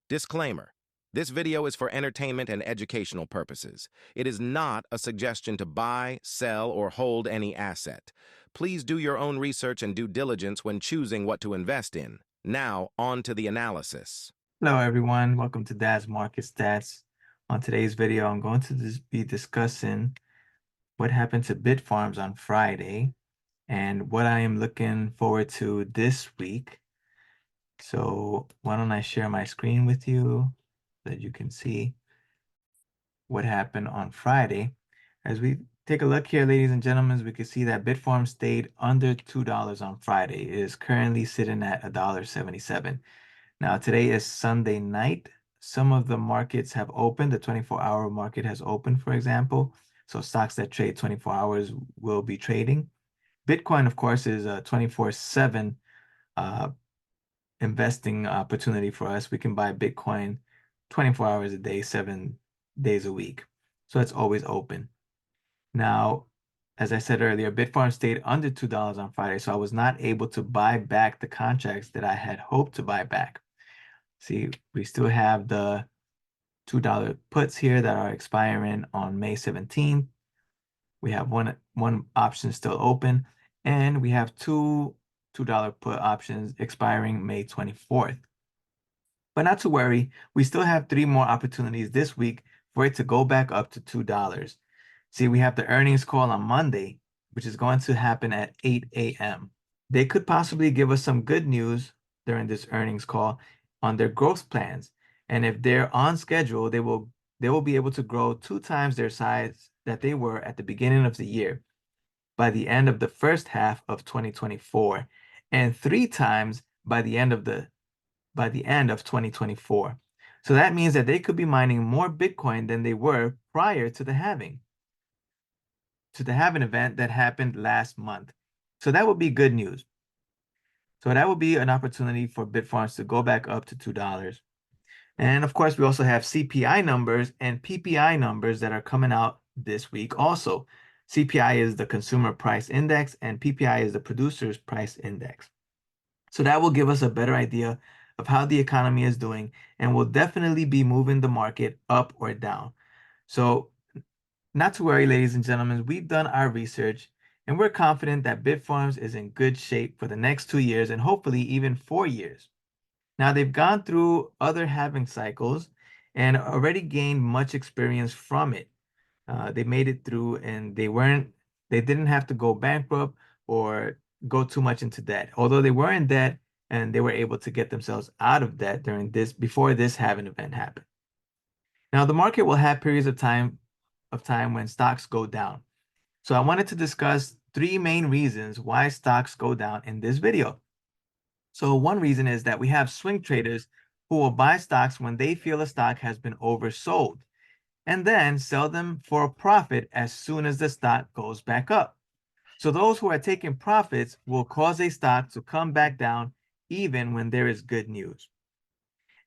Disclaimer. This video is for entertainment and educational purposes. It is not a suggestion to buy, sell, or hold any asset. Please do your own research and due diligence when choosing what to invest in. Now, on to the analysis. Hello everyone, welcome to Dad's Market Stats. On today's video, I'm going to be discussing what happened to Bitfarms on Friday and what I am looking forward to this week. So why don't I share my screen with you so that you can see what happened on Friday. As we take a look here, ladies and gentlemen, we can see that Bitfarms stayed under $2 on Friday. It is currently sitting at $1.77. Now, today is Sunday night. Some of the markets have opened. The 24-hour market has opened, for example. So stocks that trade 24 hours will be trading. Bitcoin, of course, is a 24/7 investing opportunity for us. We can buy Bitcoin 24 hours a day, 7 days a week. So it's always open. Now, as I said earlier, Bitfarms stayed under $2 on Friday, so I was not able to buy back the contracts that I had hoped to buy back. See, we still have the $2 puts here that are expiring on May 17th. We have one option still open, and we have two $2 put options expiring May 24th. But not to worry, we still have 3 more opportunities this week for it to go back up to $2. See, we have the earnings call on Monday, which is going to happen at 8 a.m. They could possibly give us some good news during this earnings call on their growth plans. And if they're on schedule, they will be able to grow 2 times their size that they were at the beginning of the year by the end of the first half of 2024 and 3 times by the end of 2024. So that means that they could be mining more Bitcoin than they were prior to the halving event that happened last month. So that would be good news. So that would be an opportunity for Bitfarms to go back up to $2. And of course, we also have CPI numbers and PPI numbers that are coming out this week also. CPI is the Consumer Price Index and PPI is the Producer's Price Index. So that will give us a better idea of how the economy is doing and will definitely be moving the market up or down. So not to worry, ladies and gentlemen, we've done our research and we're confident that Bitfarms is in good shape for the next 2 years and hopefully even 4 years. Now, they've gone through other halving cycles and already gained much experience from it. They made it through and they didn't have to go bankrupt or go too much into debt. Although they were in debt and they were able to get themselves out of debt before this halving event happened. Now, the market will have periods of time when stocks go down. So I wanted to discuss 3 main reasons why stocks go down in this video. So one reason is that we have swing traders who will buy stocks when they feel a stock has been oversold and then sell them for a profit as soon as the stock goes back up. So those who are taking profits will cause a stock to come back down even when there is good news.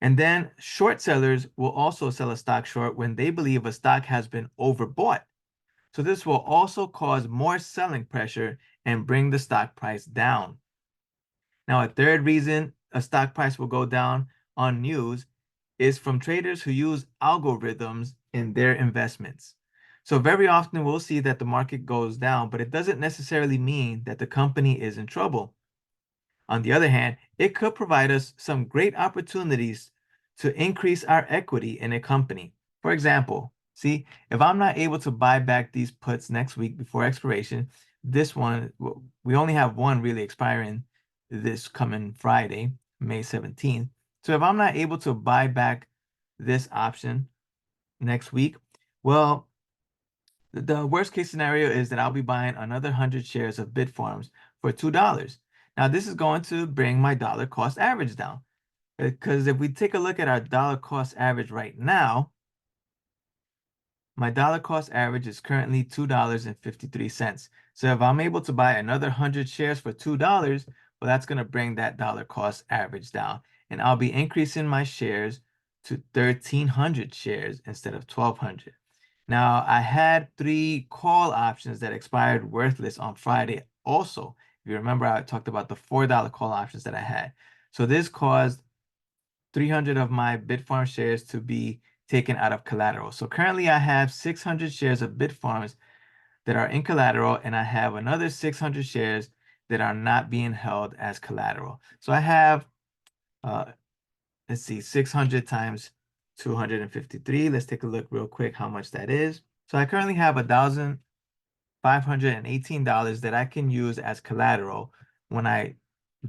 And then short sellers will also sell a stock short when they believe a stock has been overbought. So this will also cause more selling pressure and bring the stock price down. Now, a third reason a stock price will go down on news is from traders who use algorithms in their investments. So very often we'll see that the market goes down, but it doesn't necessarily mean that the company is in trouble. On the other hand, it could provide us some great opportunities to increase our equity in a company. For example, see, if I'm not able to buy back these puts next week before expiration, this one, we only have one really expiring this coming Friday, May 17th. So if I'm not able to buy back this option next week, well, the worst case scenario is that I'll be buying another 100 shares of Bitfarms for $2. Now, this is going to bring my dollar cost average down. Because if we take a look at our dollar cost average right now, my dollar cost average is currently $2.53. So if I'm able to buy another 100 shares for $2, well, that's going to bring that dollar cost average down. And I'll be increasing my shares to 1,300 shares instead of 1,200. Now, I had 3 call options that expired worthless on Friday also. If you remember, I talked about the $4 call options that I had. So this caused 300 of my Bitfarms shares to be taken out of collateral. So currently I have 600 shares of Bitfarms that are in collateral, and I have another 600 shares that are not being held as collateral. So I have, let's see, 600 times 253. Let's take a look real quick how much that is. So I currently have $1,518 that I can use as collateral when I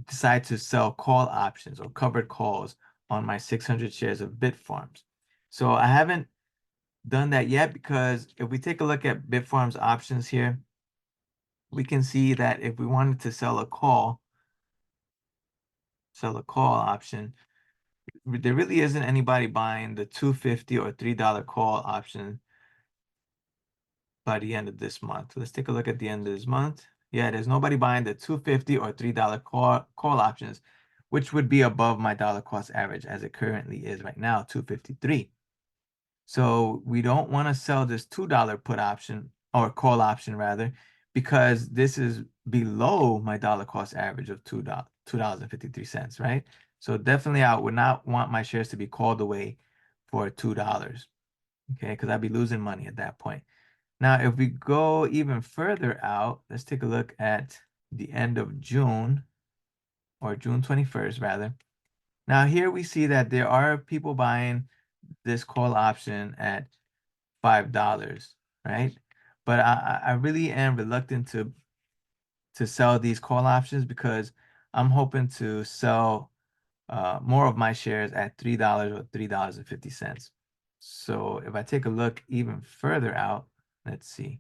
decide to sell call options or covered calls on my 600 shares of Bitfarms. So I haven't done that yet because if we take a look at Bitfarms options here, we can see that if we wanted to sell a call option, there really isn't anybody buying the $2.50 or $3 call option by the end of this month. Let's take a look at the end of this month. Yeah, there's nobody buying the $2.50 or $3 call options, which would be above my dollar cost average as it currently is right now, 253. So we don't want to sell this $2 put option or call option rather, because this is below my dollar cost average of $2.53, right? So definitely I would not want my shares to be called away for $2, okay? Because I'd be losing money at that point. Now, if we go even further out, let's take a look at the end of June, or June 21st rather. Now here we see that there are people buying this call option at $5, right? But I really am reluctant to sell these call options because I'm hoping to sell more of my shares at $3 or $3.50. So if I take a look even further out, let's see.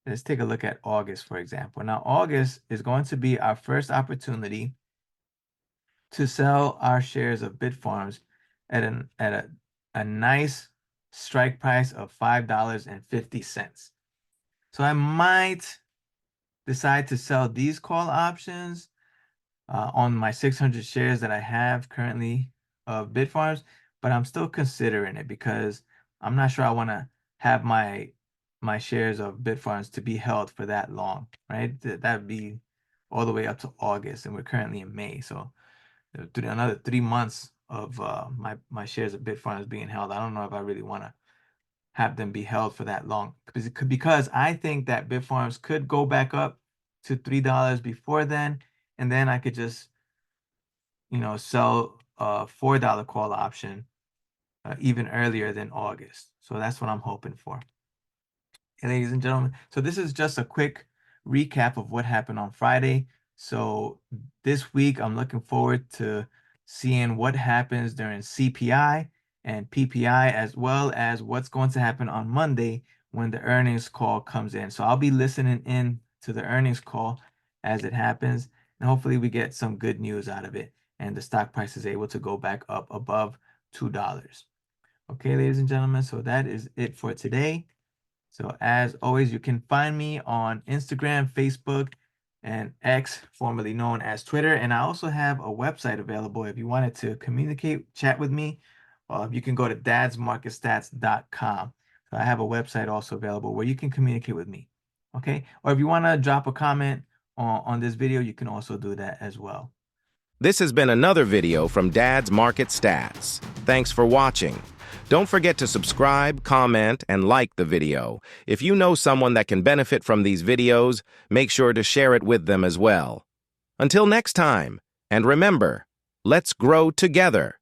Let's take a look at August, for example. Now, August is going to be our first opportunity to sell our shares of Bitfarms at a nice strike price of $5.50. So I might decide to sell these call options on my 600 shares that I have currently of Bitfarms, but I'm still considering it because I'm not sure I want to have my shares of Bitfarms to be held for that long, right? That would be all the way up to August, and we're currently in May, so another 3 months of my shares of Bitfarms being held. I don't know if I really want to have them be held for that long because I think that Bitfarms could go back up to $3 before then, and then I could just sell a $4 call option even earlier than August. So that's what I'm hoping for. And ladies and gentlemen, so this is just a quick recap of what happened on Friday. So this week, I'm looking forward to seeing what happens during CPI and PPI, as well as what's going to happen on Monday when the earnings call comes in. So I'll be listening in to the earnings call as it happens, and hopefully we get some good news out of it, and the stock price is able to go back up above $2. Okay, ladies and gentlemen, so that is it for today. So as always, you can find me on Instagram, Facebook, and X, formerly known as Twitter. And I also have a website available if you wanted to communicate, chat with me. You can go to dadsmarketstats.com. So I have a website also available where you can communicate with me. Okay. Or if you want to drop a comment on this video, you can also do that as well. This has been another video from Dad's Market Stats. Thanks for watching. Don't forget to subscribe, comment, and like the video. If you know someone that can benefit from these videos, make sure to share it with them as well. Until next time, and remember, let's grow together.